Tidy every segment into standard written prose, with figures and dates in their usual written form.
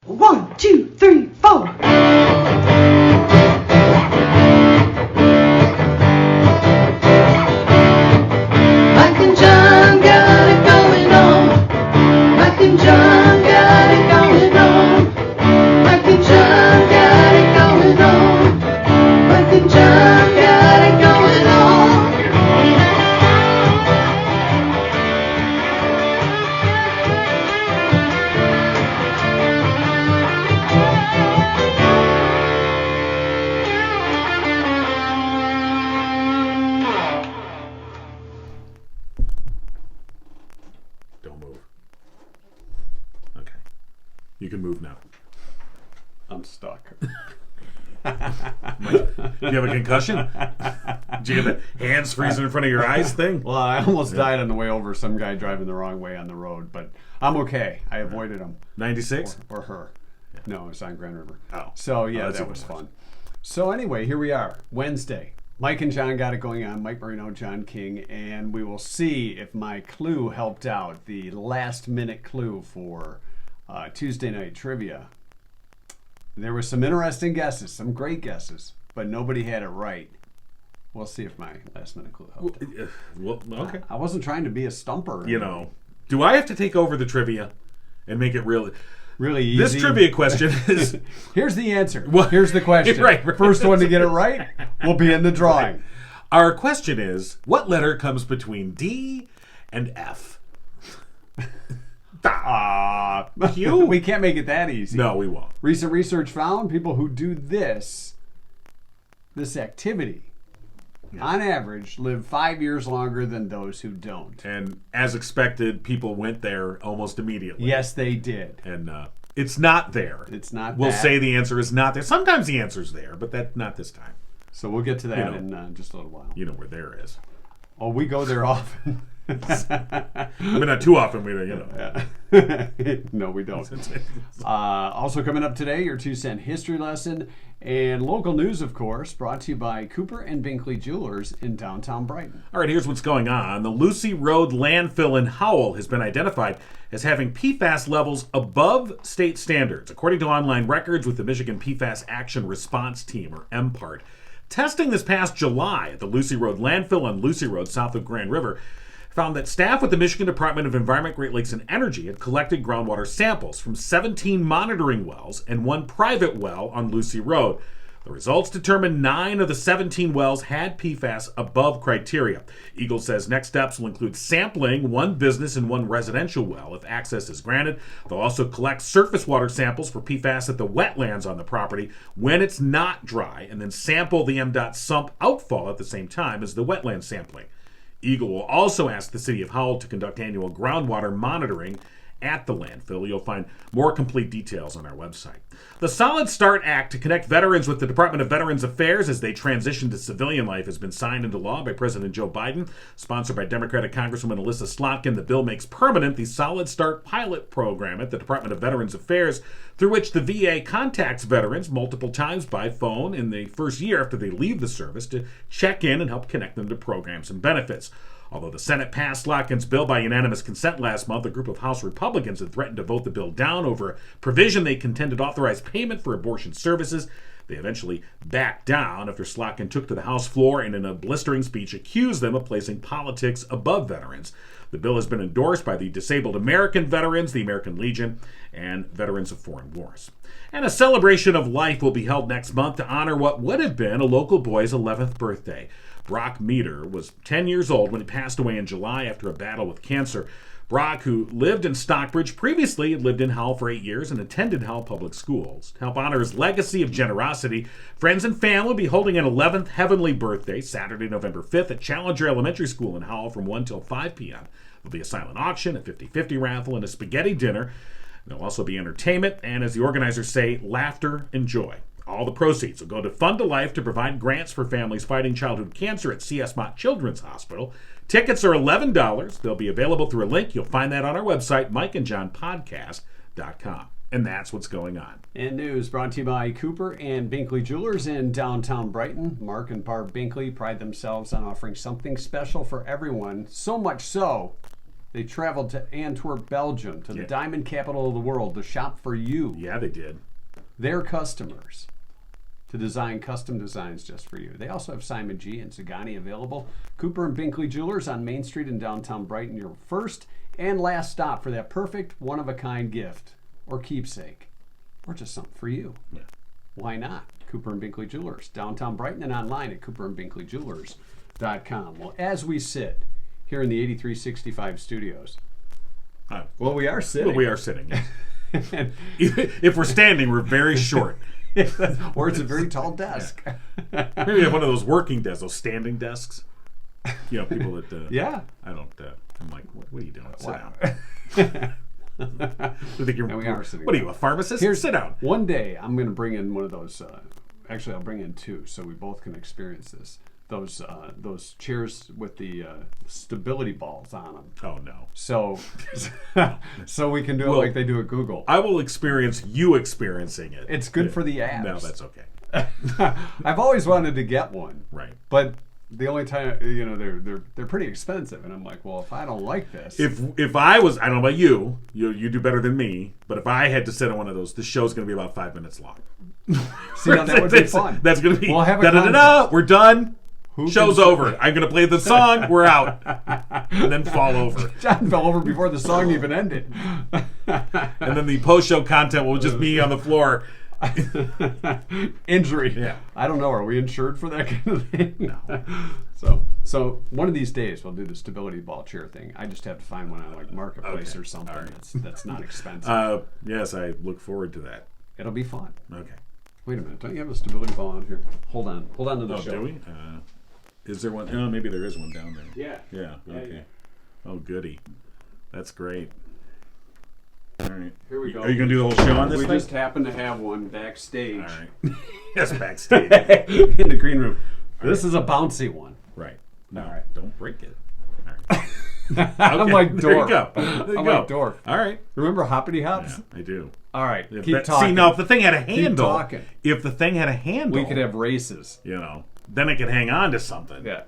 1, 2, 3, 4. Mike and John got it going on. Mike and John got it going on. Mike and John got it going on. Mike and John got it going on. Don't move. Okay. You can move now. I'm stuck. Do you have a concussion? Did you get the hands freezing in front of your eyes thing? Well, I almost died on the way over. Some guy driving the wrong way on the road, but I'm okay. I avoided him. 96? Or her. No, it's on Grand River. Oh. So, yeah, that's that even was worse. fun. So, anyway, here we are. Wednesday. Mike and John got it going on. Mike Marino, John King. And we will see if my clue helped out. The last-minute clue for Tuesday night trivia. There were some interesting guesses, some great guesses, but nobody had it right. We'll see if my last-minute clue helped out. Well, okay. I wasn't trying to be a stumper. or You anything. know, do I have to take over the trivia and make it really... Really easy. This trivia question is... Here's the answer. Well, Here's the question. right. First one to get it right will be in the drawing. Our question is, what letter comes between D and F? Q? We can't make it that easy. No, we won't. Recent research found people who do this activity, on average, live 5 years longer than those who don't. And as expected, people went there almost immediately. Yes, they did. And it's not there. It's not We'll that. say the answer is not there. Sometimes the answer's there, but that not this time. So we'll get to that You know. in just a little while. You know where there is. Oh, we go there often. I mean, not too often. We, you know. No, we don't. Also coming up today, your 2-cent history lesson and local news, of course, brought to you by Cooper and Binkley Jewelers in downtown Brighton. All right, here's what's going on. The Lucy Road landfill in Howell has been identified as having PFAS levels above state standards, according to online records with the Michigan PFAS Action Response Team, or MPART. Testing this past July at the Lucy Road landfill on Lucy Road south of Grand River found that staff with the Michigan Department of Environment, Great Lakes, and Energy had collected groundwater samples from 17 monitoring wells and one private well on Lucy Road. The results determined 9 of the 17 wells had PFAS above criteria. Eagle says next steps will include sampling one business and one residential well if access is granted. They'll also collect surface water samples for PFAS at the wetlands on the property when it's not dry, and then sample the MDOT sump outfall at the same time as the wetland sampling. Eagle will also ask the City of Howell to conduct annual groundwater monitoring at the landfill. You'll find more complete details on our website. The Solid Start Act to connect veterans with the Department of Veterans Affairs as they transition to civilian life has been signed into law by President Joe Biden, sponsored by Democratic Congresswoman Alyssa Slotkin. The bill makes permanent the Solid Start pilot program at the Department of Veterans Affairs, through which the VA contacts veterans multiple times by phone in the first year after they leave the service to check in and help connect them to programs and benefits. Although the Senate passed Slotkin's bill by unanimous consent last month, a group of House Republicans had threatened to vote the bill down over a provision they contended authorized payment for abortion services. They eventually backed down after Slotkin took to the House floor and in a blistering speech accused them of placing politics above veterans. The bill has been endorsed by the Disabled American Veterans, the American Legion, and Veterans of Foreign Wars. And a celebration of life will be held next month to honor what would have been a local boy's 11th birthday. Brock Meader was 10 years old when he passed away in July after a battle with cancer. Brock, who lived in Stockbridge, previously had lived in Howell for 8 years and attended Howell Public Schools. To help honor his legacy of generosity, friends and family will be holding an 11th Heavenly Birthday Saturday, November 5th at Challenger Elementary School in Howell from 1 till 5 p.m. There'll be a silent auction, a 50-50 raffle, and a spaghetti dinner. There'll also be entertainment and, as the organizers say, laughter and joy. All the proceeds will go to Fund a Life to provide grants for families fighting childhood cancer at C.S. Mott Children's Hospital. Tickets are $11. They'll be available through a link. You'll find that on our website, mikeandjohnpodcast.com. And that's what's going on. And news brought to you by Cooper and Binkley Jewelers in downtown Brighton. Mark and Barb Binkley pride themselves on offering something special for everyone, so much so They traveled to Antwerp, Belgium, to the Yeah. diamond capital of the world to shop for you, Yeah, they did. their customers, to design custom designs just for you. They also have Simon G. and Zagani available. Cooper and Binkley Jewelers on Main Street in downtown Brighton, your first and last stop for that perfect one-of-a-kind gift or keepsake or just something for you. Yeah. Why not? Cooper and Binkley Jewelers, downtown Brighton and online at cooperandbinkleyjewelers.com. Well, as we sit here in the 8365 studios, well, we are sitting. Well, we are sitting. Yes. If we're standing, we're very short. Or it's a very tall desk. Maybe we have one of those working desks, those standing desks. You know, people that. Yeah. I don't. I'm like, what are you doing? Sit Wow. down. I think you're. And we are sitting What are down. you, a pharmacist? Here's, Sit down. One day, I'm going to bring in one of those. Actually, I'll bring in two, so we both can experience this. Those chairs with the stability balls on them. Oh no. So, so we can do it Well, like they do at Google. I will experience you experiencing it. It's good for the abs. No, that's okay. I've always wanted to get one. Right. But the only time, they're pretty expensive, and I'm like, well, if I don't like this, If I was, I don't know about you, you do better than me, but if I had to sit on one of those, the show's going to be about 5 minutes long. see, now that would be fun. That's going to be, We'll have a da-da-da-da, contest. we're done. Who Show's can- over. I'm going to play the song, we're out. And then fall over. John fell over before the song even ended. And then the post-show content will just be on the floor. Injury. Yeah. I don't know. Are we insured for that kind of thing? No. So one of these days we'll do the stability ball chair thing. I just have to find one on like Marketplace Okay. or something All right. that's not expensive. Yes, I look forward to that. It'll be fun. Okay. Wait a minute. Don't you have a stability ball on here? Hold on to the Oh, show. do we? Is there one? Oh, maybe there is one down there. Yeah. Yeah, okay. yeah. Oh, goody. That's great. All right. Here we go. Are you going to do the whole show on this We thing? just happen to have one backstage All right. Yes, backstage. in the green room. This is a bouncy one. Right. No, All right. don't break it. All right. I'm Okay, like there you Dorf. go. There you I'm go. like Dorf. All right. Remember Hoppity Hops? Yeah, I do. All right. If Keep that- talking. See, now if the thing had a handle, talking. if the thing had a handle, We could have races. you know, then it could hang on to something. Yeah.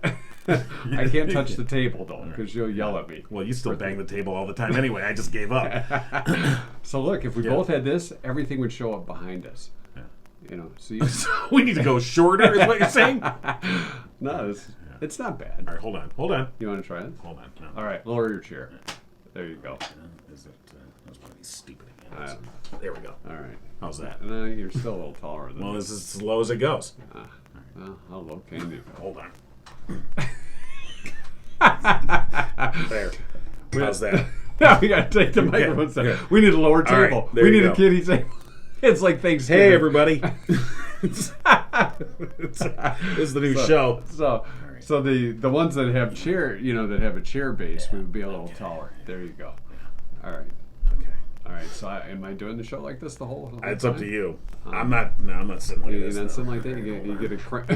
I can't touch the table though, because you'll yell at me. Well, you still bang the table all the time anyway. I just gave up. So look, if we Yeah. both had this, everything would show up behind us. Yeah. You know. So you, We need to go shorter, is what you're saying? no, it's not bad. All right, hold on. You want to try it? Hold on. No. All right, lower your chair. There you go. Is it? That's one of these stupid handles. There we go. All right. How's that? No, you're still a little taller than Well, me. this is as low as it goes. Well, how low can you go? Hold on. There. How's that? Now we gotta take the microphone down. yeah. We need a lower All right, table. there We you need go. a kiddie table. It's like Thanksgiving. Hey, everybody. This is the new show. So the ones that have chair, that have a chair base, we would be a little taller. There you go. All right. Okay. All right. So am I doing the show like this the whole It's time? up to you. I'm not sitting like You're this. not though. sitting like that. You get a cramp.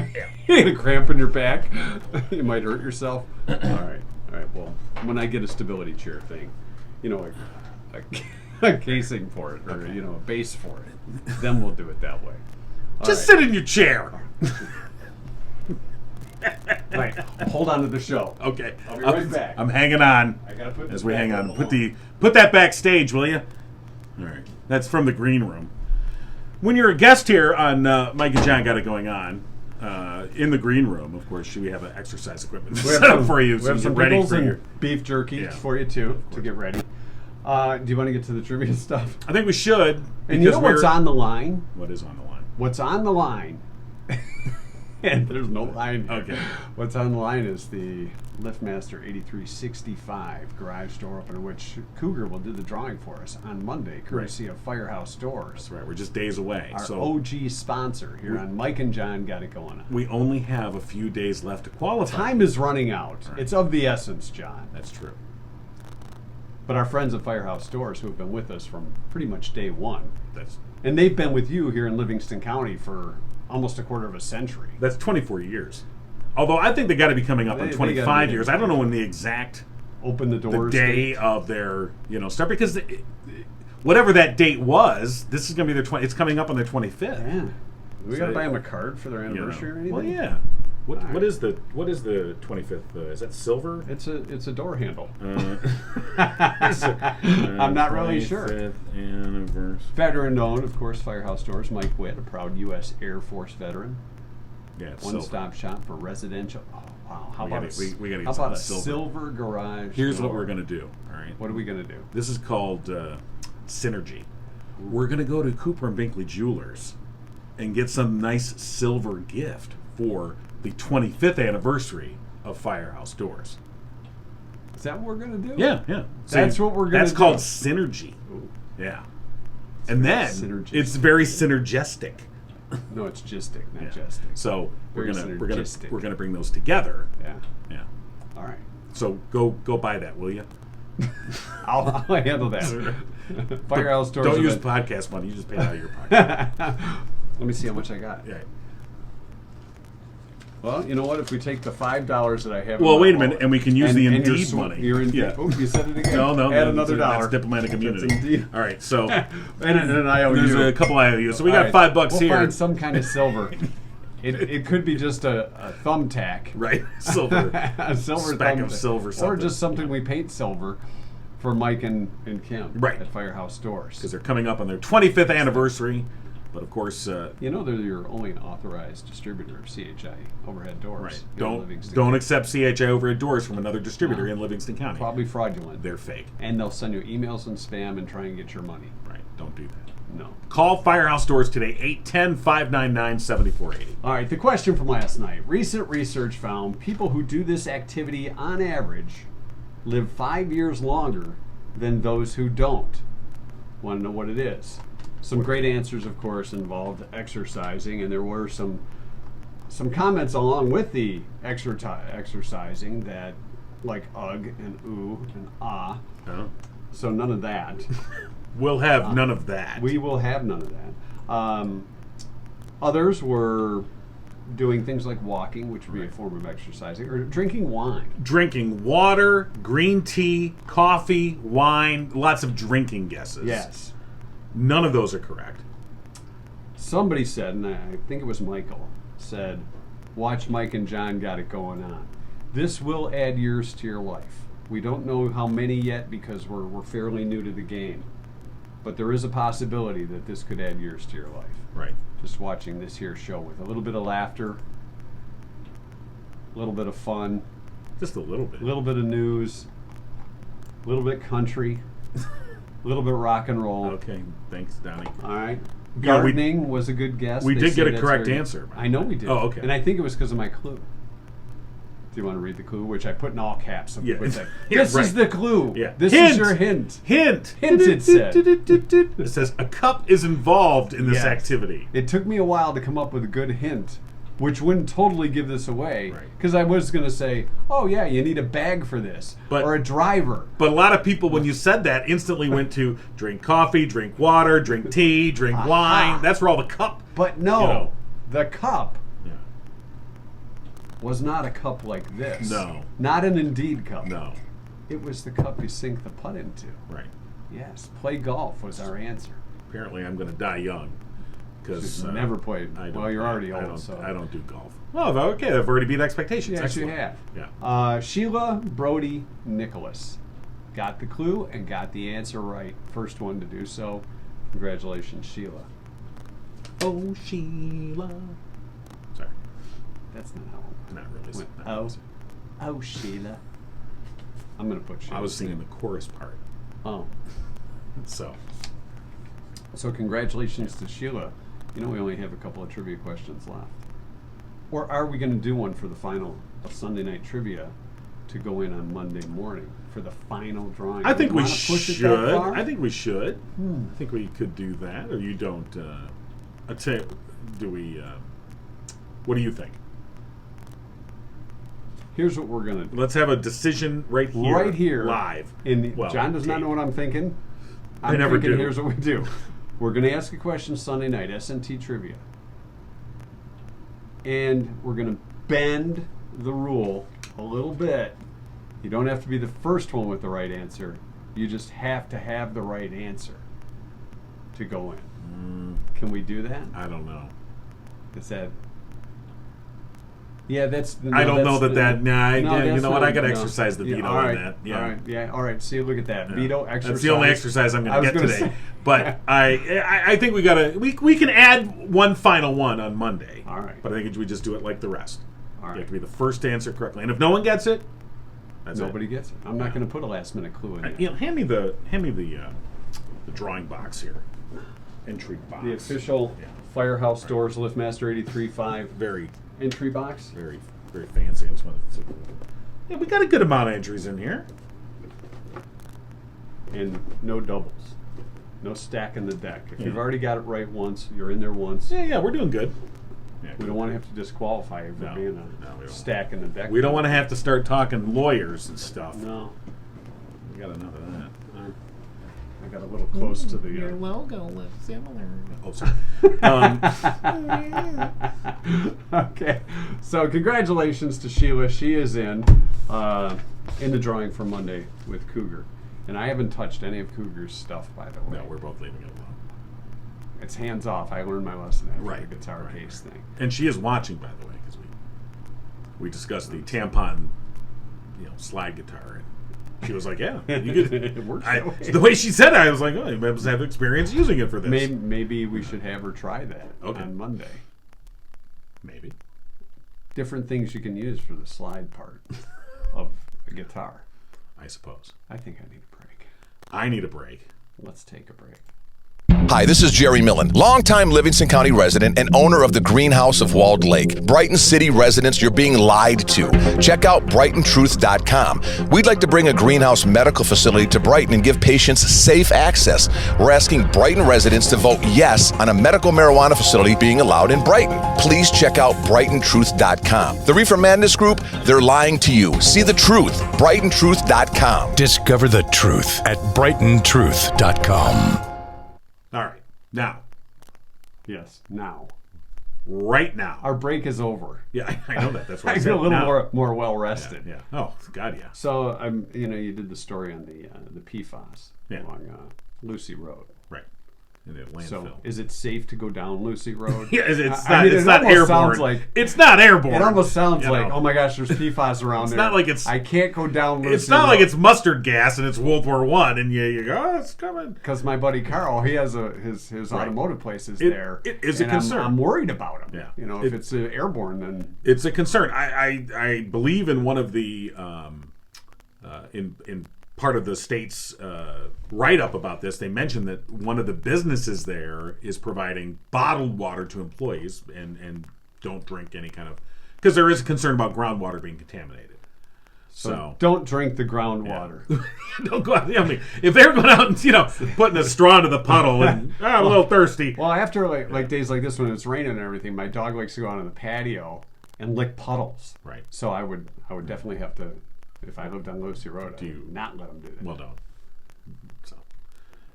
You get a cramp in your back. You might hurt yourself. All right. Well, when I get a stability chair thing, a casing for it, or a base for it, then we'll do it that way. All Just right. sit in your chair. Right. Hold on to the show. Okay. I'll be right back. I'm hanging on. I gotta put As this we back hang on on. the Put that backstage, will you? All right. That's from the green room. When you're a guest here on Mike and John Got It Going On, in the green room, of course, we have exercise equipment set up for you, We so have you some get ready pickles for and your. beef jerky Yeah. for you too to get ready. Do you want to get to the trivia stuff? I think we should. And you know what's we're- on the line? What is on the line? What's on the line? And there's no line here. Okay. What's on the line is the LiftMaster 8365 garage door opener, which Cougar will do the drawing for us on Monday, courtesy of Firehouse Doors. That's right. We're just days away. Our So OG sponsor here on Mike and John Got It Going On. we only have a few days left to qualify. Time is running out. Right. It's of the essence, John. That's true. But our friends at Firehouse Doors, who have been with us from pretty much day one, That's and they've been with you here in Livingston County for almost a quarter of a century. 24 years. Although I think they got to be coming up They on gotta 25 be- years. I don't know when the exact Open the the doors. day of their start, because whatever that date was, this is going to be it's coming up on their 25th. Yeah. We So got to they- buy them a card for their you know. anniversary or anything? Well, yeah. What is the 25th? Is that silver? It's a door handle. I'm I'm not really sure. 25th anniversary. Veteran known, of course, Firehouse Doors. Mike Witt, a proud U.S. Air Force veteran. Yeah, it's One-stop shop for residential. Oh wow! How We about gotta- we gotta get how about a something silver garage? Here's door? what we're gonna do. All right. What are we gonna do? This is called synergy. We're gonna go to Cooper and Binkley Jewelers and get some nice silver gift for the 25th anniversary of Firehouse Doors. Is that what we're gonna do? Yeah. That's what we're gonna That's do. called synergy. Ooh. Yeah. And then synergistic. it's very synergistic. No, it's gistic, not Yeah. gestic. So Very we're synergistic. gonna bring those together. Yeah. Yeah. All right. So go buy that, will you? I'll handle that. Firehouse Doors. Don't use event. podcast money. You just pay it out of your pocket. Let me see how much I got. Yeah. Well, you know what? If we take the $5 that I have. Well, in my wait a minute, wallet, and we can use the you're Indeed money. You're in. Yeah. Oh, you said it again. No, Add another that's dollar. diplomatic immunity. Indeed. All right, so and an IOU. there's a couple IOUs. So we got All right. $5 we'll here. Find some kind of silver. It could be just a thumbtack. Right, silver. A silver Speck thumbtack. of silver Or something. just something we paint silver for Mike and Kim. Right. At Firehouse Doors. Because they're coming up on their 25th anniversary. But of course, You know they're your only authorized distributor of CHI overhead doors. right. here in Don't Livingston don't County. accept CHI overhead doors from another distributor No. in Livingston County. Probably fraudulent. They're fake. And they'll send you emails and spam and try and get your money. Right. Don't do that. No. Call Firehouse Doors today, 810-599-7480. All right, the question from last night. Recent research found people who do this activity on average live 5 years longer than those who don't. Want to know what it is? Some great answers, of course, involved exercising, and there were some comments along with the exercising that, like ugh and ooh and ah. Oh. So none of that. We'll have none of that. We will have none of that. Others were doing things like walking, which would be a form of exercising, or drinking wine. Drinking water, green tea, coffee, wine, lots of drinking guesses. Yes. None of those are correct. Somebody said, and I think it was Michael, said, watch Mike and John got it going on. This will add years to your life. We don't know how many yet because we're fairly new to the game. But there is a possibility that this could add years to your life. Right. Just watching this here show with a little bit of laughter, a little bit of fun, Just a little bit. a little bit of news, a little bit country, a little bit rock and roll. Okay. Thanks, Donnie. All right. Yeah, we- Gardening was a good guess. we They did say get a that's correct very- answer. I know we did. Oh, okay. And I think it was because of my clue. Do you want to read the clue? Which I put in all caps. So Yeah. people would say, Yeah, this right. is the clue. Yeah. This Hint. is your hint. Hint. Hint, it said. It says a cup is involved in this Yes. activity. It took me a while to come up with a good hint, which wouldn't totally give this away. Right. Because I was going to say, oh, yeah, you need a bag for this. But- or a driver. But a lot of people, when you said that, instantly went to drink coffee, drink water, drink tea, drink Aha. wine. That's where all the cup. But no, You know. the cup Yeah. was not a cup like this. No. Not an Indeed cup. No. It was the cup you sink the putt into. Right. Yes, play golf was our answer. Apparently, I'm going to die young because Never played. Well, you're already old, so. I don't do golf. Well, okay, I've already beat expectations. Yes, you Excellent. have. Yeah. Sheila Brody Nicholas got the clue and got the answer right. First one to do so. Congratulations, Sheila. Oh, Sheila. Sorry, That's not how. not really. Went, not oh, really. oh, Sheila. I'm gonna put Sheila. I was singing the chorus part. Oh, So, so congratulations to Sheila. You know we only have a couple of trivia questions left. Or are we going to do one for the final of Sunday night trivia to go in on Monday morning for the final drawing? I think Do we wanna push it that should. far? I think we should. I think we could do that, or you don't. Do we? What do you think? Here's what we're going to do. Let's have a decision right here. Right here. Live. Well, John does not tape. know what I'm thinking. I never thinking, do. Here's what we do. We're going to ask a question Sunday night, S&T trivia. And we're going to bend the rule a little bit. You don't have to be the first one with the right answer. You just have to have the right answer to go in. Can we do that? I don't know. Is that... Yeah, that's. I don't know that. Nah, you that's know what? I not- got to no. exercise the Yeah, veto all on right, that. Yeah. All right. Yeah. All right. See, look at that. Veto exercise. That's the only exercise I'm I going was to get gonna today. say- But I think we can add one final one on Monday. All right. But I think we just do it like the rest. All You right. have to be the first to answer correctly, and if no one gets it, that's Nobody gets it. I'm not going to put a last minute clue in there. it. Hand me the drawing box here. Entry box. The official Yeah. Firehouse Doors LiftMaster 83.5 Very, entry box. very, very fancy. Yeah, we got a good amount of entries in here. And no doubles. No stack in the deck. If you've already got it right once, you're in there once. Yeah, we're doing good. Yeah, We don't want to have to disqualify you for No, being no, we a don't. stack in the deck. We don't want to have to start talking lawyers and stuff. No. We got enough of that. I got a little close to the. logo looks similar. Oh, sorry. Okay. So congratulations to Sheila. She is in the drawing for Monday with Cougar. And I haven't touched any of Cougar's stuff, by the way. No, we're both leaving it alone. It's hands off. I learned my lesson after Right, the guitar right, case thing. And she is watching, by the way, because we discussed the tampon, slide guitar, and she was like, "Yeah, you could." It works that way. The way she said it, I was like, "Oh, you must have experience using it for this." Maybe we should have her try that on Monday. Maybe. Different things you can use for the slide part of a guitar. I suppose. I think I need a break. I need a break. Let's take a break. Hi, this is Jerry Millen, longtime Livingston County resident and owner of the Greenhouse of Walled Lake. Brighton City residents, you're being lied to. Check out BrightonTruth.com. We'd like to bring a greenhouse medical facility to Brighton and give patients safe access. We're asking Brighton residents to vote yes on a medical marijuana facility being allowed in Brighton. Please check out BrightonTruth.com. The Reefer Madness Group, they're lying to you. See the truth. BrightonTruth.com. Discover the truth at BrightonTruth.com. All right, now, Yes, now. right now. Our break is over. Yeah, I know that. That's what I I said. feel a little now. more well rested. Yeah. Oh God, yeah. So you did the story on the PFAS Yeah. along Lucy Road. Right. In the landfill. So is it safe to go down Lucy Road? Yeah, it's I not. mean, It's it not almost airborne. sounds like- It's not airborne. It almost sounds You like, know. oh my gosh, there's PFAS around there. not like it's- I can't go down Lucy It's not Road. like it's mustard gas and it's World War I, and you go, oh, it's coming. Because my buddy Carl, he has his automotive place is there. It is a and concern. I'm worried about him. Yeah. If it's airborne, then It's a concern. I believe in one of the in part of the state's write-up about this, they mentioned that one of the businesses there is providing bottled water to employees and don't drink any kind of, because there is a concern about groundwater being contaminated. So don't drink the groundwater. don't go out. I mean, if they're going out and putting a straw into the puddle and I'm a little thirsty. Well, after like days like this when it's raining and everything, my dog likes to go out on the patio and lick puddles. Right. So I would definitely have to, if I lived on Lucy Road, I would not let him do that. Well, don't. So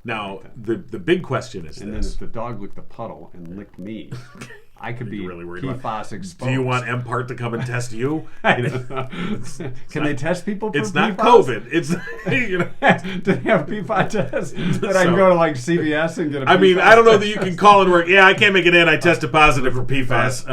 now the big question is And then this: if the dog licked the puddle and licked me, I could be really worried about- PFAS exposed. Do you want MPART to come and test you? I don't know. Can they test people for It's not PFAS? COVID. It's Do they have PFAS tests that I can go to like CVS and get a PFAS I mean, I don't know that you test? can call and work. Yeah, I can't make it in. I tested positive for PFAS.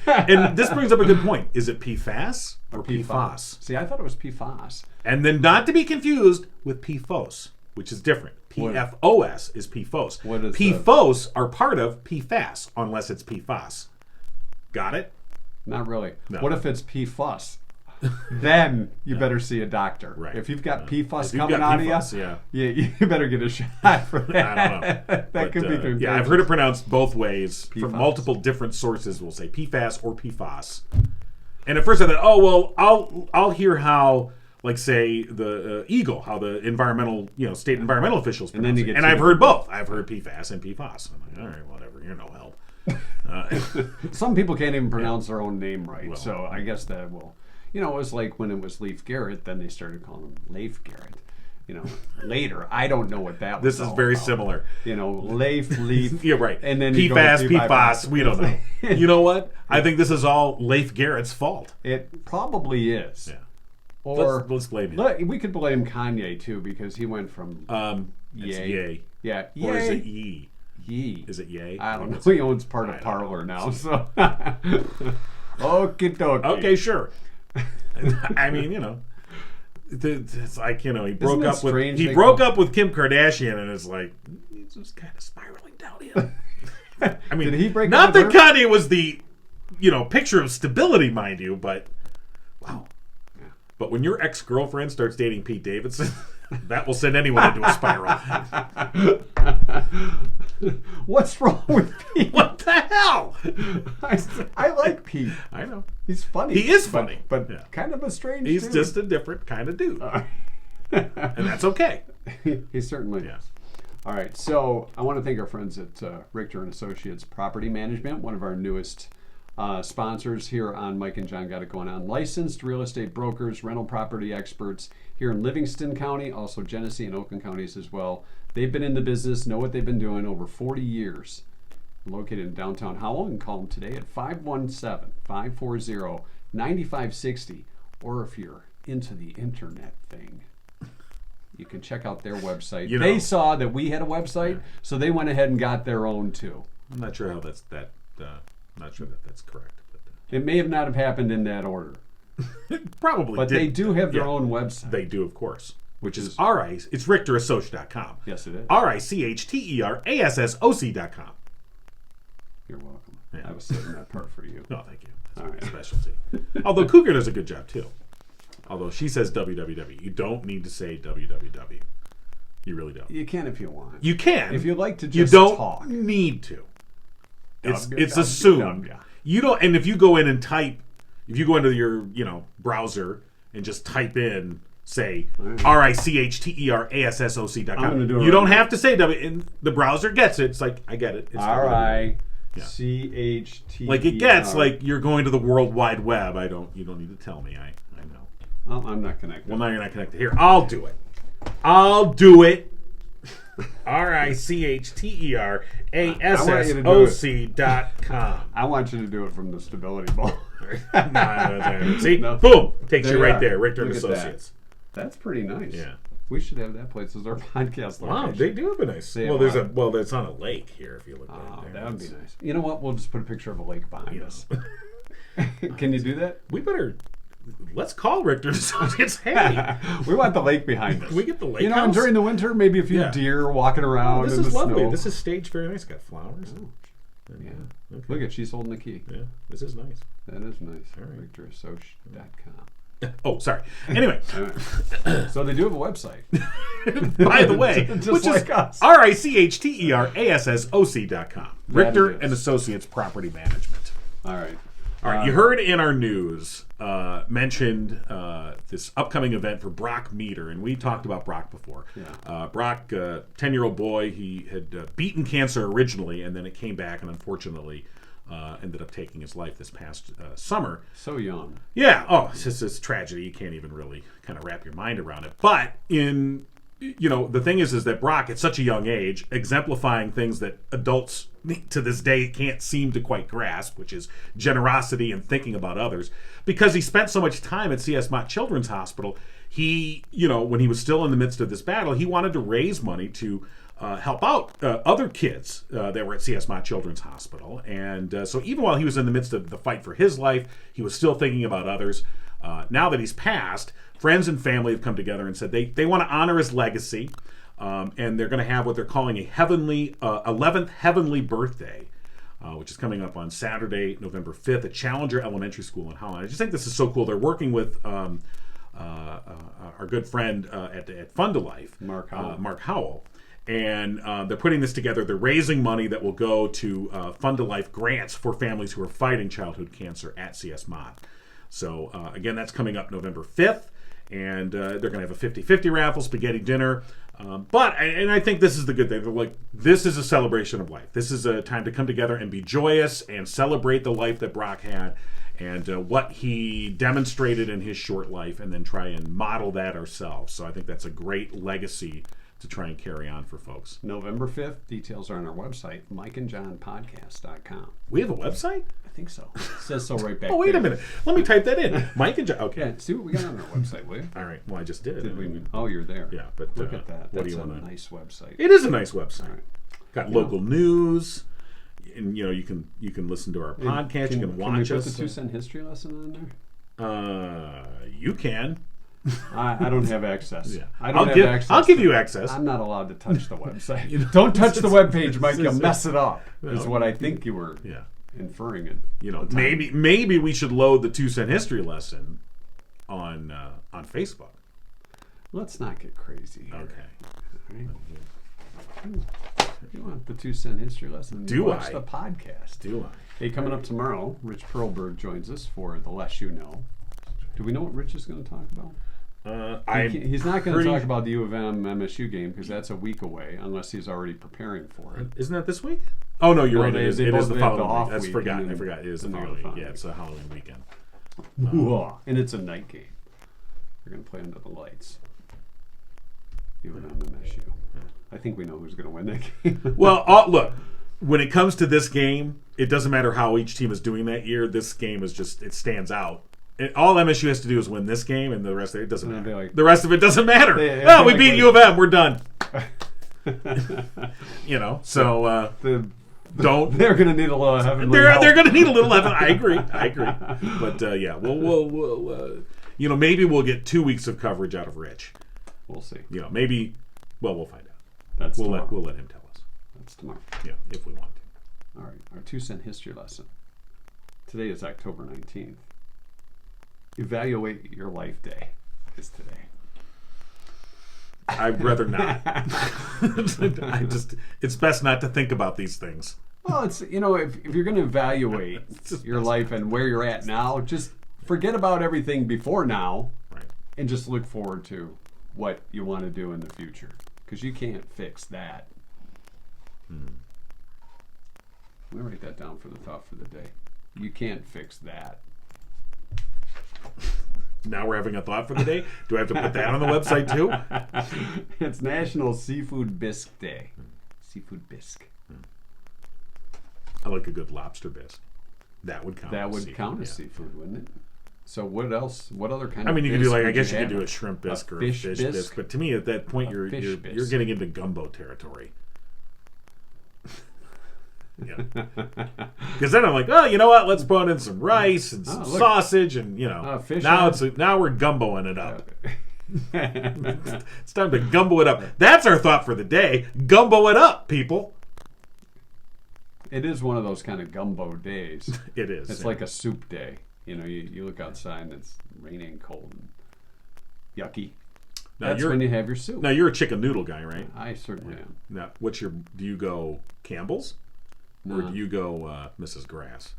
And this brings up a good point. Is it PFAS or PFAS? See, I thought it was PFAS. And then not to be confused with PFOS, which is different. PFOS is PFOS. What is PFOS are part of PFAS, unless it's PFAS. Got it? Not really. No. What if it's PFUS? Then you better see a doctor. Right. If you've got PFUS If you've coming got out PFAS, of you, you better get a shot for that. I don't know. that But, could be contagious. yeah, I've heard it pronounced both ways from PFAS. multiple different sources. We'll say PFAS or PFAS. And at first I thought, oh well, I'll hear how, like say the Eagle, how the environmental, state environmental officials And then pronounce you it. get And two I've heard different both. I've heard PFAS and PFAS. I'm like, all right, whatever. You're no help. Some people can't even pronounce their own name right. Well, So I guess that will. It was like when it was Leif Garrett, then they started calling him Leif Garrett. Later. I don't know what that was. This is all very about. similar. Leif. Yeah, right. And then you go to PFAS, PFAS. We don't know. You know what? I think this is all Leif Garrett's fault. It probably is. Yeah. Or Let's blame him. we could blame Kanye too because he went from It's yay. yay. Yeah, Or is yay. it ye? Yee. Is it yay? I don't know. He owns part of I don't Parlor know. now, so. Okie dokie. Okay, sure. I mean, it's like, he broke it up with strange he they broke call- up with Kim Kardashian, and it's like he's just kind of spiraling downhill. I mean, Did he break not up with that her? Kanye was the picture of stability, mind you, but wow. But when your ex-girlfriend starts dating Pete Davidson, that will send anyone into a spiral. What's wrong with Pete? What the hell? I like Pete. I know. He's funny. He is funny, but yeah. kind of a strange He's dude. just a different kind of dude. And that's okay. He certainly Yeah. is. All right, so I want to thank our friends at Richter and Associates Property Management, one of our newest sponsors here on Mike and John Got It Going On. Licensed real estate brokers, rental property experts here in Livingston County, also Genesee and Oakland counties as well. They've been in the business, know what they've been doing over 40 years. Located in downtown Howell, and call them today at 517-540-9560. Or if you're into the internet thing, you can check out their website. They saw that we had a website, so they went ahead and got their own too. I'm not sure how that's correct. But, It may have not have happened in that order, probably but did. they do have their Yeah. own website. They do, of course. Which is is- it's RichterAssociates.com. Yes, it is. RichterAssociates.com. You're welcome. Yeah. I was saving that part for you. No, thank you. That's All my right. specialty. Although Cougar does a good job too. Although she says www. You don't need to say www. You really don't. You can if you want. You can. If you like to you just don't talk. need to. It's Dum, assumed. yeah. You don't. And if you go in and type, if you go into your browser and just type in, say RichterAssociates.com, I'm gonna do it you right don't now. have to say W. And the browser gets it. It's like, I get it. It's RiCHT. like it gets like you're going to the World Wide Web. You don't need to tell me. I know. Oh, I'm not connected. Well, now you're not connected. Here, I'll do it. RichterAssociates.com. I want you to do it from the stability ball. See? No. Boom. Takes you There right are. there. Richter and Look at that. Associates. That's pretty nice. Yeah. We should have that place as our podcast location. Wow, they do have a nice. They Well, have there's on a lake here. If you look Oh, right there, that would be nice. You know what? We'll just put a picture of a lake behind us. Can you do that? We better. Let's call Richter and Associates. Hey, We want the lake behind us. we get the lake. You know, house? during the winter, maybe a few Yeah. deer walking around this in is the lovely. snow. This is staged very nice. Got flowers. Yeah. Okay. Look at, she's holding the key. Yeah, this is nice. That is nice. right. RichterAssociates.com. Oh, sorry. Anyway, All right. So they do have a website. by the way, Just which like is us. RichterAssociates.com. Richter it and is. Associates Property Management. All right. All right, you heard in our news mentioned this upcoming event for Brock Meader, and we talked about Brock before. Yeah. Brock, 10-year-old boy, he had beaten cancer originally, and then it came back, and unfortunately ended up taking his life this past summer. So young. Yeah. Oh, it's just this tragedy. You can't even really kind of wrap your mind around it. But the thing is that Brock, at such a young age, exemplifying things that adults to this day can't seem to quite grasp, which is generosity and thinking about others. Because he spent so much time at C.S. Mott Children's Hospital, he, when he was still in the midst of this battle, he wanted to raise money to help out other kids that were at C.S. Mott Children's Hospital. And so even while he was in the midst of the fight for his life, he was still thinking about others. Now that he's passed, friends and family have come together and said they want to honor his legacy, and they're going to have what they're calling a 11th Heavenly Birthday, which is coming up on Saturday, November 5th at Challenger Elementary School in Holland. I just think this is so cool. They're working with our good friend at Fund to Life, Mark Howell. And they're putting this together. They're raising money that will go to Fund to Life grants for families who are fighting childhood cancer at CS Mott. So, again, that's coming up November 5th. And they're going to have a 50-50 raffle, spaghetti dinner. But I think this is the good thing. They're like, this is a celebration of life. This is a time to come together and be joyous and celebrate the life that Brock had and what he demonstrated in his short life, and then try and model that ourselves. So I think that's a great legacy to try and carry on for folks. November 5th. Details are on our website, mikeandjohnpodcast.com. We have a website? I think so. It says so right back Oh, wait there. a minute. Let me type that in. Mike and John. Okay. Yeah, see what we got on our website, will you? All right. Well, I just did. Did we? Oh, you're there. Yeah, but Look at that. what That's do you a want to? nice website. It is a nice website. All right. Got local news. and you can listen to our podcast. You can watch we put us. the 2 cent history lesson on there? You can. I don't have access. Yeah. I don't have access. I'll give you access. I'm not allowed to touch the website. Don't touch the webpage, Mike. You'll mess it up. Is what I think you were inferring it. Maybe we should load the 2 cent history lesson on Facebook. Let's not get crazy here. Okay. Right. You want the 2 cent history lesson? Watch the podcast. Do I? Hey, coming up tomorrow, Rich Perlberg joins us for The Less You Know. Do we know what Rich is going to talk about? He's not going to talk about the U of M MSU game because that's a week away, unless he's already preparing for it. Isn't that this week? Oh no, you're right. It is the have following week. I week, forgot. and I forgot. It is the then following the week. Yeah, it's a Halloween weekend. And it's a night game. They're going to play under the lights. U of M MSU. I think we know who's going to win that game. Well, look, when it comes to this game, it doesn't matter how each team is doing that year. This game is just, it stands out. All MSU has to do is win this game, and the rest of it doesn't matter. The rest of it doesn't matter. We beat U of M. We're done. So don't. They're going to need a little heavenly They're help. going to need a little heaven. I agree. But we'll maybe we'll get 2 weeks of coverage out of Rich. We'll see. Maybe. Well, we'll find out. We'll let him tell us. That's tomorrow. Yeah, if we want to. All right, our 2 cent history lesson. Today is October 19th. Evaluate your life day is today. I'd rather not. It's best not to think about these things. Well, it's, if you're going to evaluate your life and where you're at now, just forget about everything before now, right, and just look forward to what you want to do in the future, because you can't fix that. Let me write that down for the thought for the day. You can't fix that. Now we're having a thought for the day. Do I have to put that on the website too? It's National Seafood Bisque Day. Seafood bisque. I like a good lobster bisque. That would count. That would count as seafood, wouldn't it? So what else? What other kind of? You could do bisque I guess would you could have? do a shrimp bisque or a fish fish bisque? bisque. But to me, at that point, you're bisque. getting into gumbo territory. Yeah, because then I'm like, you know what? Let's put in some rice and some sausage, and fish now we're gumboing it up. It's time to gumbo it up. That's our thought for the day. Gumbo it up, people. It is one of those kind of gumbo days. It is. It's like a soup day. You look outside and it's raining and cold and yucky. Now That's when you have your soup. Now you're a chicken noodle guy, right? I certainly am. Now, do you go Campbell's? Or do you go Mrs. Grass?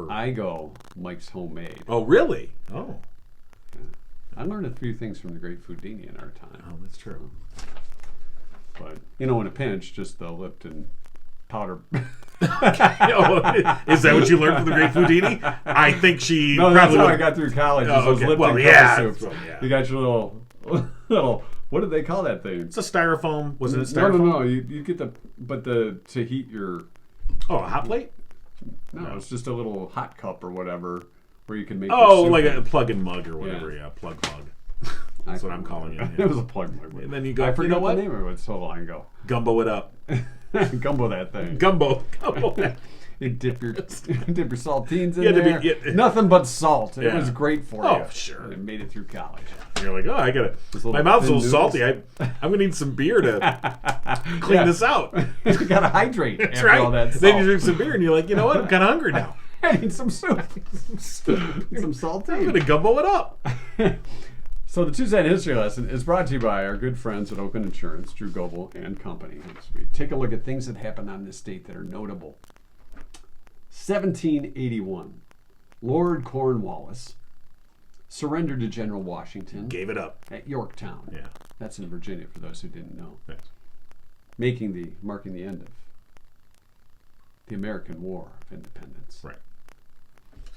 I go Mike's Homemade. Oh, really? Oh. I learned a few things from the great Foodini in our time. Oh, that's true. But, in a pinch, just the Lipton powder. Is that what you learned from the great Foodini? I think she No, probably that's how I got through college. Oh, Those okay. Lipton Well, soups. yeah. You got your little, what did they call that thing? It's a styrofoam. Was it a styrofoam? No. You get to heat your. Oh, a hot plate? No, it's just a little hot cup or whatever where you can make. Oh, like a plug-in mug or whatever. Yeah, plug mug. That's what I'm calling it. It was a plug mug. And then you go. I forgot what? the name of it so long ago. Gumbo it up. Gumbo that thing. Gumbo. You dip your saltines in there. Yeah. Nothing but salt. It Yeah. was great for you. Oh, sure. And it made it through college. And you're like, I gotta. My mouth's a little salty. I'm gonna need some beer to clean this out. You gotta hydrate. That's after right. all that Then you salt. drink some beer and you're like, you know what? I'm kind of hungry now. I need some soup. Some I'm saltine. gonna gumbo it up. So the 2 cent history lesson is brought to you by our good friends at Oakland Insurance, Drew Goebel and Company. As we take a look at things that happened on this date that are notable. 1781, Lord Cornwallis surrendered to General Washington. Gave it up. At Yorktown. Yeah. That's in Virginia, for those who didn't know. Yes. Marking the end of the American War of Independence. Right.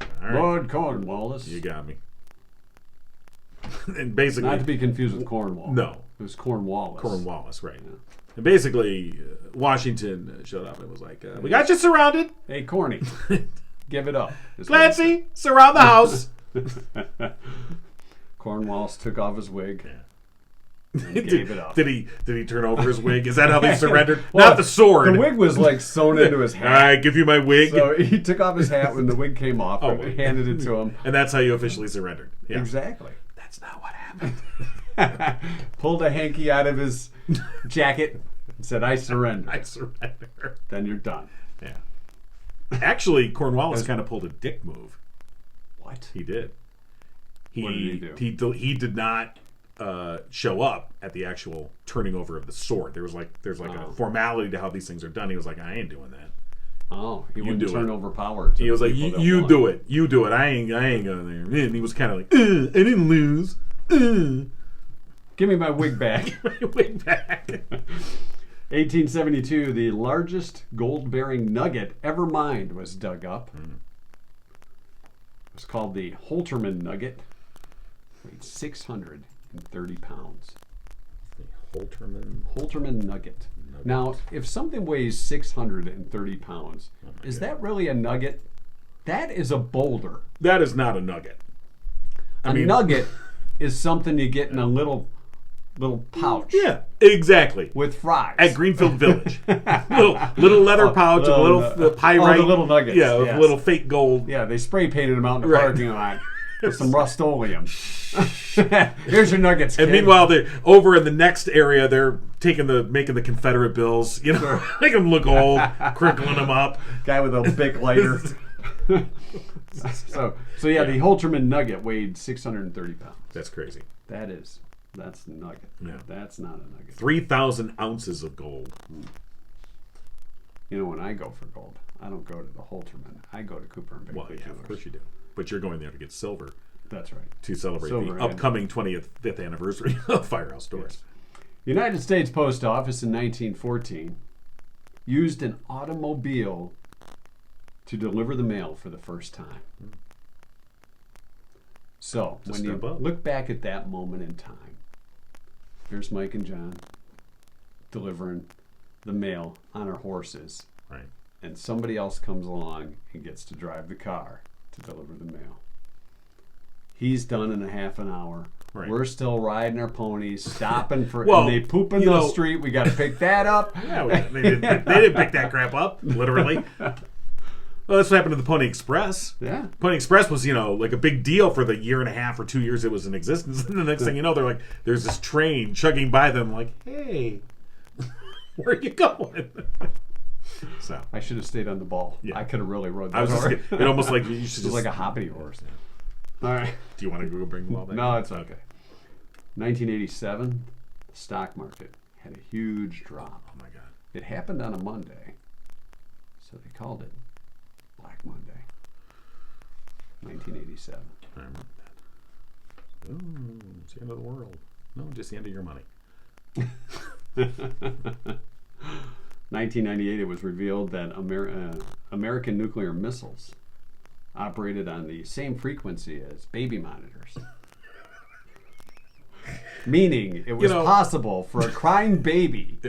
All right. Lord Cornwallis. You got me. And basically, Not to be confused with Cornwall. No. It was Cornwallis. Cornwallis, right? Yeah. And basically, Washington showed up and was like, "We got you surrounded. Hey, Corny, give it up." Clancy, surround the house." Cornwallis took off his wig. and gave it up. Did he turn over his wig? Is that how they surrendered? Not the sword. The wig was like sewn into his hat. I give you my wig. So he took off his hat when the wig came off and handed it to him. And that's how you officially surrendered. Yeah. Exactly. That's not what happened. Pulled a hanky out of his jacket and said, I surrender. I surrender. Then you're done. Yeah. Actually, Cornwallis kind of pulled a dick move. What? He did. What did he do? He did not show up at the actual turning over of the sword. There's like a formality to how these things are done. He was like, I ain't doing that. Oh, he wouldn't do turn it. over power. To He was like, people that you won. do it. You do it. I ain't going there. And he was kind of like, I didn't lose. Give me my wig back. Wig back. 1872, the largest gold-bearing nugget ever mined was dug up. It was called the Holterman nugget. Weighed 630 pounds. The Holterman nugget. Now, if something weighs 630 pounds, is that really a nugget? That is a boulder. That is not a nugget. A nugget is something you get in a little pouch. Yeah, exactly. With fries. At Greenfield Village. little leather pouch, a little pyrite. the little nuggets. Yeah, yes. a little fake gold. Yeah, they spray painted them out in the Right. parking lot with some Rust-Oleum. Here's your nuggets, kid. And meanwhile, they're over in the next area. They're making the Confederate bills. You know, make them look old, crinkling them up. Guy with a big lighter. So yeah, the Holterman nugget weighed 630 pounds. That's crazy. That's a nugget. Yeah. That's not a nugget. 3,000 ounces of gold. You know, when I go for gold, I don't go to the Holterman. I go to Cooper and Well, Bailey yeah, of Jewelers. course you do. But you're going there to get silver That's right. to celebrate Silver the and- upcoming 5th anniversary of Firehouse Doors. United States Post Office in 1914 used an automobile to deliver the mail for the first time. So, It's a when you step up. look back at that moment in time, here's Mike and John delivering the mail on our horses, Right. and somebody else comes along and gets to drive the car to deliver the mail. He's done in a half an hour. Right. We're still riding our ponies, stopping for, Well, and they poop in you the know- street. We got to pick that up. Yeah, they didn't pick that crap up, literally. Well, that's what happened to the Pony Express. Yeah. Pony Express was, like a big deal for the year and a half or 2 years it was in existence. And the next thing you know, they're like, there's this train chugging by them, like, hey, where are you going? So I should have stayed on the ball. Yeah. I could have really rode that I was just horse. it almost like you should It just was like a hoppity horse. All right. Do you want to go bring the ball back? No, it's okay. 1987, the stock market had a huge drop. Oh my God. It happened on a Monday, so they called it Black Monday. 1987. I remember that. Ooh, it's the end of the world. No, just the end of your money. 1998, it was revealed that American nuclear missiles operated on the same frequency as baby monitors. Meaning it was possible for a crying baby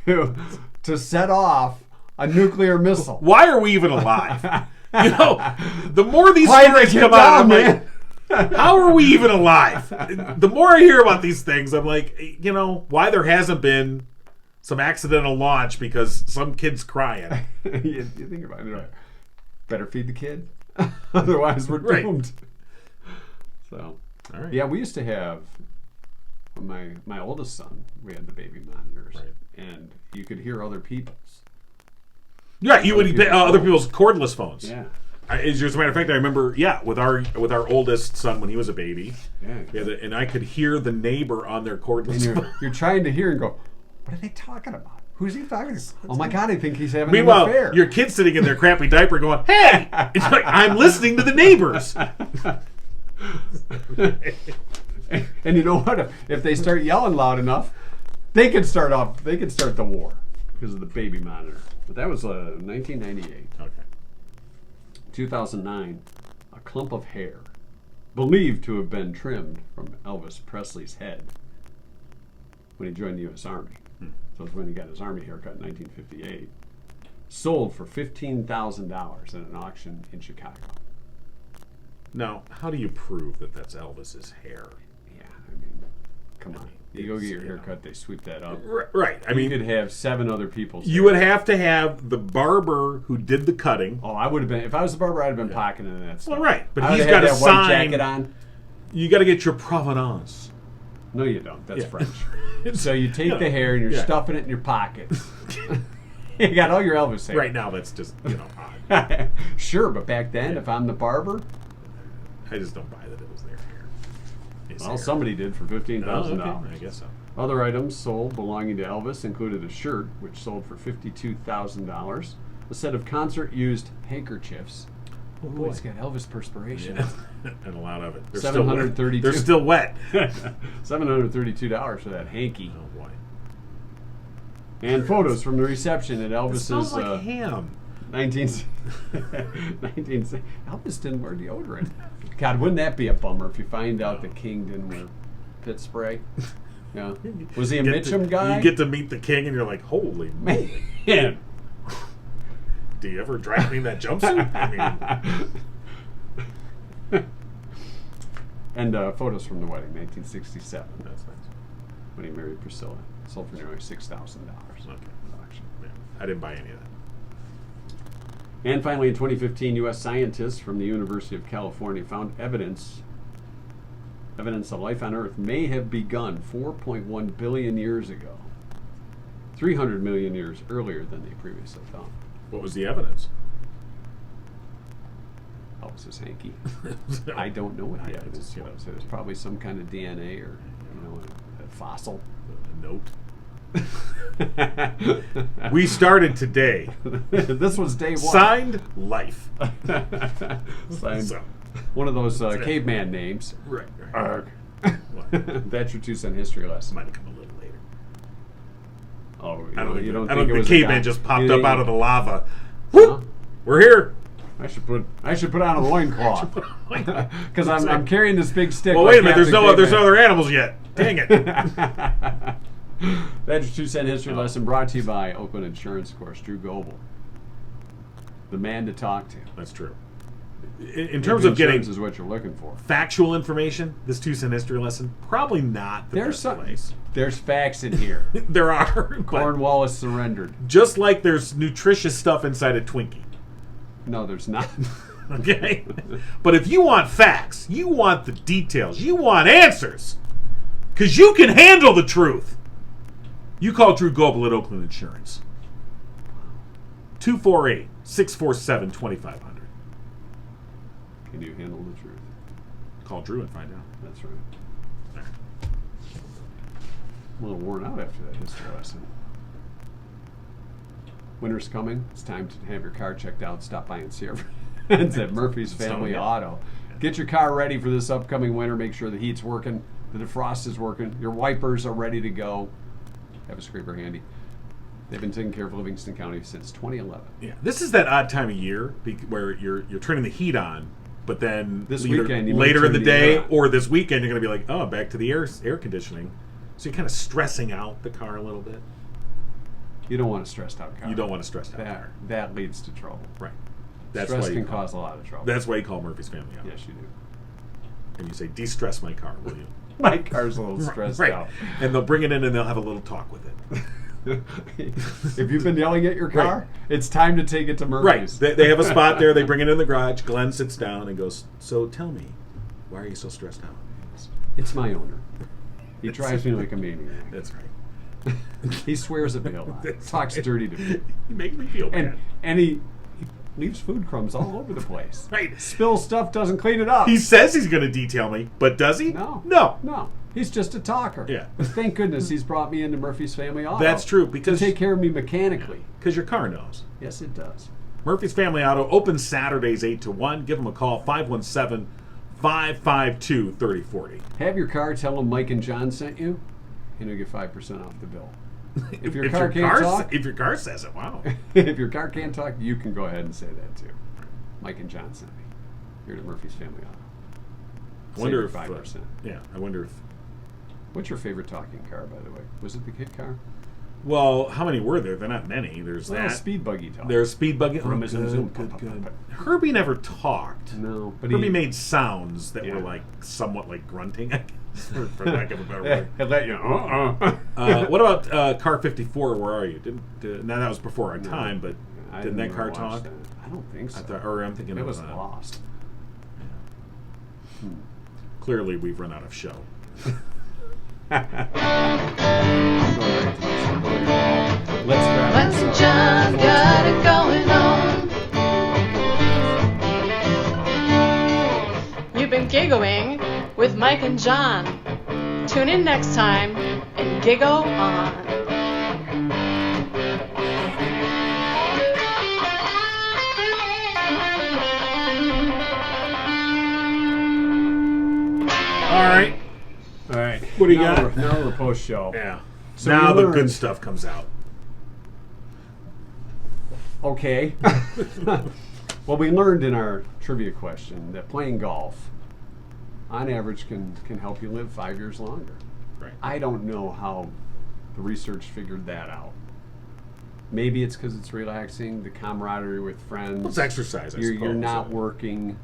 to set off a nuclear missile. Why are we even alive? The more these Why stories they come get out, I'm down, like, how are we even alive? The more I hear about these things, I'm like, why there hasn't been some accidental launch because some kid's crying. you think about it, right? Better feed the kid, otherwise we're Right. doomed. So, All right. yeah, we used to have my oldest son. We had the baby monitors, Right. and you could hear other people's. Yeah, you would other people's cordless phones. Yeah, As a matter of fact, I remember, with our oldest son when he was a baby, and I could hear the neighbor on their cordless and phone. you're trying to hear and go, what are they talking about? Who's he talking to? Oh my God, I think he's having an Meanwhile, affair. your kid's sitting in their crappy diaper going, "Hey!" It's like, I'm listening to the neighbors. And you know what? If they start yelling loud enough, they could start the war because of the baby monitor. But that was 1998. Okay. 2009, a clump of hair, believed to have been trimmed from Elvis Presley's head when he joined the U.S. Army. So it's when he got his Army haircut in 1958. Sold for $15,000 at an auction in Chicago. Now, how do you prove that that's Elvis's hair? Yeah, I mean, come on. You go get your hair cut, they sweep that up. Right. I You mean, could have 7 other people. you would have to have the barber who did the cutting. Oh, I would have been. If I was the barber, I'd have been pocketing that stuff. Well, right. But I he's would've got had to that white sign. jacket on. You got to get your provenance. No, you don't. That's Yeah. French. So you take the hair and you're stuffing it in your pocket. You got all your Elvis hair. Right now, that's just, odd. Sure, but back then, if I'm the barber, I just don't buy that it was their hair. His well, hair. somebody did for $15,000. Oh, okay. I guess so. Other items sold belonging to Elvis included a shirt, which sold for $52,000, a set of concert-used handkerchiefs. Oh boy, it's got Elvis perspiration. Yeah. And a lot of it. They're $732. They're still wet. $732 for that hanky. Oh, boy. And photos from the reception at Elvis's. It smells like ham. 19. Elvis didn't wear deodorant. God, wouldn't that be a bummer if you find out the king didn't wear pit spray? Yeah. Was he a Mitchum guy? You get to meet the king and you're like, holy moly. Man. Do you ever dry clean that jumpsuit? I mean, And photos from the wedding, 1967, that's nice. when he married Priscilla. Sold for nearly $6,000. Okay. Yeah. I didn't buy any of that. And finally, in 2015, U.S. scientists from the University of California found evidence of life on Earth may have begun 4.1 billion years ago, 300 million years earlier than they previously thought. What was the evidence? Elvis's hanky. I don't know what the evidence was. It was probably some kind of DNA or a fossil. A note. We started today. This was day 1. Signed, life. Signed. So, One of those caveman names. right. Arg. What? That's your 2 cent history lesson. Might have come a little later. Oh, I don't you don't think think it the was caveman just popped you up think- out of the lava. Huh? Whoop! We're here. I should put on a loincloth because I'm carrying this big stick. Well, like wait a minute. There's Captain no Caveman. other animals yet. Dang it. That's your 2 cent history lesson brought to you by Oakland Insurance, of course, Drew Goebel, the man to talk to. That's true. In terms of getting Insurance is what you're looking for. factual information, this 2 cent history lesson, probably not the best place. There's facts in here. There are. But Cornwallis surrendered. just like there's nutritious stuff inside a Twinkie. No, there's not. Okay? But if you want facts, you want the details, you want answers, because you can handle the truth, you call Drew Goebel at Oakland Insurance. 248-647-2500. Can you handle the truth? Call Drew and find out. That's right. I'm a little worn out after that history lesson. Winter's coming. It's time to have your car checked out. Stop by and see our friends at Murphy's Family Auto. Get your car ready for this upcoming winter. Make sure the heat's working, the defrost is working, your wipers are ready to go. Have a scraper handy. They've been taking care of Livingston County since 2011. Yeah, this is that odd time of year where you're turning the heat on, but then This either weekend you might later in turn the the day air on. or this weekend you're going to be like, oh, back to the air conditioning. So you're kind of stressing out the car a little bit. You don't want a stressed out car. You don't want a stressed out car. That leads to trouble. Right. That's Stress why you can call, cause a lot of trouble. That's why you call Murphy's Family Auto. Yes, you do. And you say, de-stress my car, will you? My car's a little stressed Right. out. And they'll bring it in and they'll have a little talk with it. If you've been yelling at your car, Right. it's time to take it to Right. Murphy's. They have a spot there. They bring it in the garage. Glenn sits down and goes, so tell me, why are you so stressed out? It's my owner. He drives me like a maniac. That's right. He swears at me a lot. Talks dirty to me. You make me feel bad. And he leaves food crumbs all over the place. Right. Spills stuff, doesn't clean it up. He says he's going to detail me, but does he? No. No. He's just a talker. Yeah. But thank goodness he's brought me into Murphy's Family Auto. That's true, To because take care of me mechanically. your car knows. Yes, it does. Murphy's Family Auto opens Saturdays 8 to 1. Give them a call, 517-552-3040. Have your car tell them Mike and John sent you, and you'll get 5% off the bill. If your car can't talk, If your car says it, wow. if your car can't talk, you can go ahead and say that too. Mike and John sent me. Here to Murphy's Family Auto. I wonder Save if... your 5%. I wonder if... What's your favorite talking car, by the way? Was it the kit car? Well, how many were there? They're not many. There's Well, that. speed buggy talk. There's Speed Buggy. Vroom, zoom, zoom. Good. Herbie never talked. No, but Herbie he made sounds that Yeah. were like somewhat like grunting, I For lack of a better word. I let you. What about Car 54? Where are you? Now that was before our time, but I didn't that never car watched talk? that. I don't think so. I'm thinking it of was Lost. Clearly, we've run out of show. I'm going right to this one. Let's wrap Mike this and up. John got it going on. You've been giggling with Mike and John. Tune in next time and giggle on. All right. All right. What do you now got? Now we're post show. Yeah. So now we the good learned- stuff comes out. Okay. Well, we learned in our trivia question that playing golf, on average, can help you live 5 years longer. Right. I don't know how the research figured that out. Maybe it's because it's relaxing, the camaraderie with friends. Well, it's exercise, I You're suppose. not working.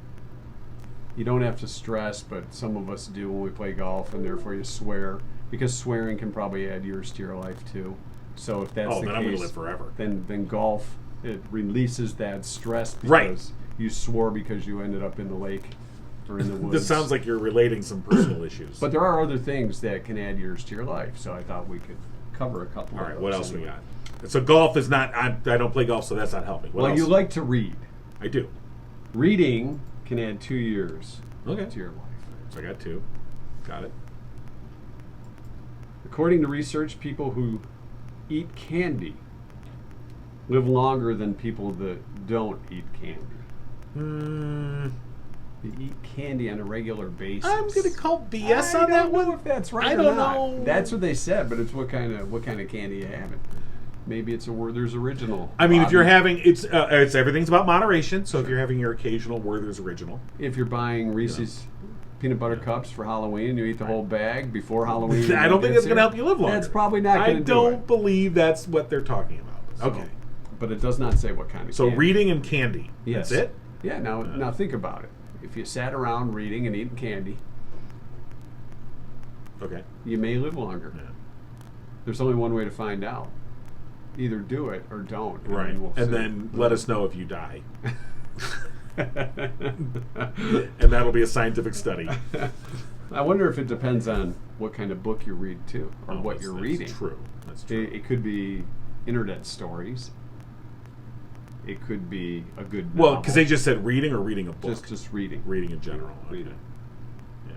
You don't have to stress, but some of us do when we play golf, and therefore you swear, because swearing can probably add years to your life too. So if that's Oh, the then I'm going case, to live forever. then golf, it releases that stress because Right. you swore because you ended up in the lake or in the woods. This sounds like you're relating some personal issues. But there are other things that can add years to your life, so I thought we could cover a couple. All of right, those what else we anyway. got? So golf is not. I don't play golf, so that's not helping. What Well, else? you like to read. I do. Reading can add 2 years Okay. to your life. So I got two. Got it. According to research, people who eat candy live longer than people that don't eat candy. They eat candy on a regular basis. I'm going to call BS on I that don't one. know if that's right I or don't not. know. That's what they said, but it's what kind of candy you having. Maybe it's a Werther's Original. I mean, if you're Bobby. having it's everything's about moderation. So if you're having your occasional Werther's Original, If you're buying Reese's peanut butter cups for Halloween, you eat the whole bag before Halloween. I don't think gets that's going to here, help you live longer. That's probably not I going to do don't it. believe that's what they're talking about. So- Okay. But it does not say what kind of So candy. reading and candy. Yes. That's it. Yeah, now think about it. If you sat around reading and eating candy, Okay. you may live longer. Yeah. There's only one way to find out. Either do it or don't. and Right. then we'll And see. then let us know if you die. And that'll be a scientific study. I wonder if it depends on what kind of book you read too, or Oh, what that's- you're that's reading. True. That's true. It could be internet stories. It could be a good Well, novel. because they just said reading or reading a book. just reading. Reading in general. Okay. Reading. Yeah.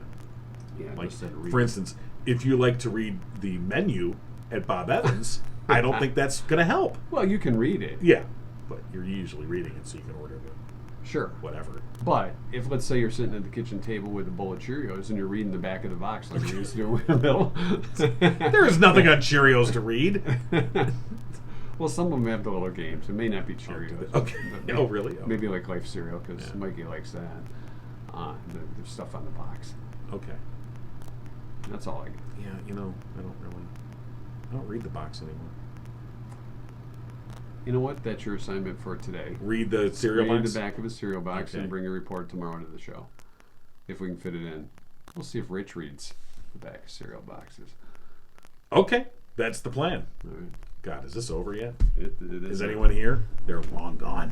Yeah, Like, just said reading. for instance, if you like to read the menu at Bob Evans, I don't think that's going to help. Well, you can read it. Yeah, but you're usually reading it, so you can order the Sure. whatever. But if, let's say, you're sitting at the kitchen table with a bowl of Cheerios and you're reading the back of the box like you used to do in the middle. There is nothing on Cheerios to read. Well, some of them have the little games. It may not be Cheerios. Okay. but Oh, really? Oh. Maybe like Life cereal because Yeah. Mikey likes that. There's stuff on the box. Okay. That's all I get. Yeah, I don't read the box anymore. You know what? That's your assignment for today. Read the cereal Read box? the back of a cereal box Okay. and bring a report tomorrow to the show. If we can fit it in. We'll see if Rich reads the back of cereal boxes. Okay, that's the plan. All right. God, is this over yet? It Is anyone here? They're long gone.